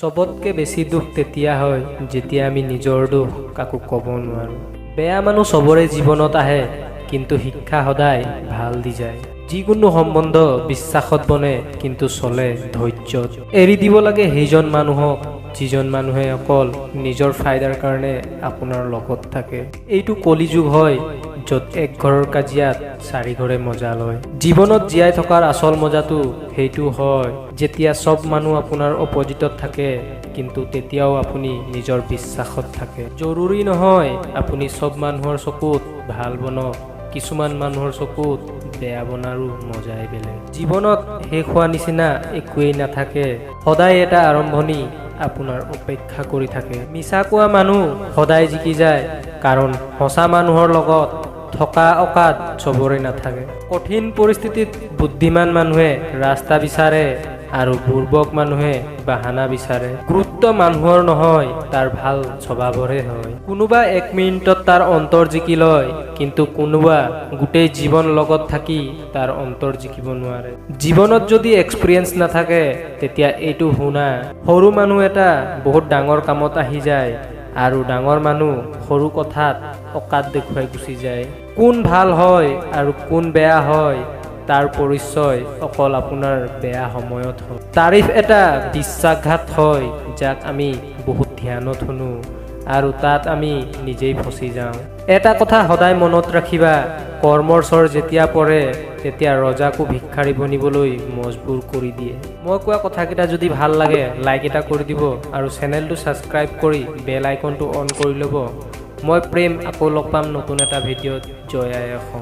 সবতকে বেছি দুখ তেতিয়া হয় যেতিয়া আমি নিজৰ দুখ কাকো ক'ব নোৱাৰো। বেয়া মানুহ সবৰে জীৱনত আহে, কিন্তু শিক্ষা সদায় ভাল দি যায়। যিকোনো সম্বন্ধ বিশ্বাসত বনে, কিন্তু চলে ধৈৰ্যত। এৰি দিব লাগে সেইজন মানুহক যিজন মানুহে অকল নিজৰ ফাইদাৰ কাৰণে আপোনাৰ লগত থাকে। এইটো কলিযুগ হয়, য'ত এক ঘৰৰ কাজিয়াত চাৰি ঘৰে মজা লয়। জীৱনত জীয়াই থকাৰ আচল মজাটো সেইটো হয় যেতিয়া সব মানুহ আপোনাৰ অপজিটত থাকে, কিন্তু তেতিয়াও আপুনি নিজৰ বিশ্বাসত থাকে। জৰুৰী নহয় আপুনি সব মানুহৰ চকুত ভাল বনক, কিছুমান মানুহৰ চকুত বেয়া বনাৰো মজাই বেলেগ। জীৱনত শেষ হোৱা নিচিনা একোৱেই নাথাকে, সদায় এটা আৰম্ভণি আপোনাৰ অপেক্ষা কৰি থাকে। মিছা কোৱা মানুহ সদায় জিকি যায়, কাৰণ সঁচা মানুহৰ লগত থকা অকাত চবৰে নাথাকে। কঠিন পৰিস্থিতিত বুদ্ধিমান মানুহে ৰাস্তা বিচাৰে আৰু বুৰ্বক মানুহে বাহানা বিচাৰে। গুৰুত্ব মানুহৰ নহয়, তাৰ ভাল স্বভাৱৰহে হয়। কোনোবা এক মিনিটত তাৰ অন্তৰ জিকি লয়, কিন্তু কোনোবা গোটেই জীৱন লগত থাকি তাৰ অন্তৰ জিকিব নোৱাৰে। জীৱনত যদি এক্সপিৰিয়েঞ্চ নাথাকে, তেতিয়া এইটো শুনা, সৰু মানুহ এটা বহুত ডাঙৰ কামত আহি যায়, আৰু ডাঙৰ মানুহ সৰু কথাত অকাত দেখুৱাই গুচি যায়। কোন ভাল হয় আৰু কোন বেয়া হয় তাৰ পৰিচয় অকল আপোনাৰ বেয়া সময়ত হয়। তাৰিফ এটা বিশ্বাসঘাত হয়, যাক আমি বহুত ধ্যানত শুনো, আৰু তাত আমি নিজেই ফচি যাওঁ। এটা কথা সদায় মনত ৰাখিবা, কৰ্মৰ চৰ যেতিয়া পৰে, তেতিয়া ৰজাকো ভিক্ষাৰী বনিবলৈ মজবুৰ কৰি দিয়ে। মই কোৱা কথাকেইটা যদি ভাল লাগে, লাইক এটা কৰি দিব, আৰু চেনেলটো ছাবস্ক্ৰাইব কৰি বেল আইকনটো অন কৰি ল'ব। মই প্ৰেম, আকৌ লগ পাম নতুন এটা ভিডিঅ'ত। জয় আই অসম।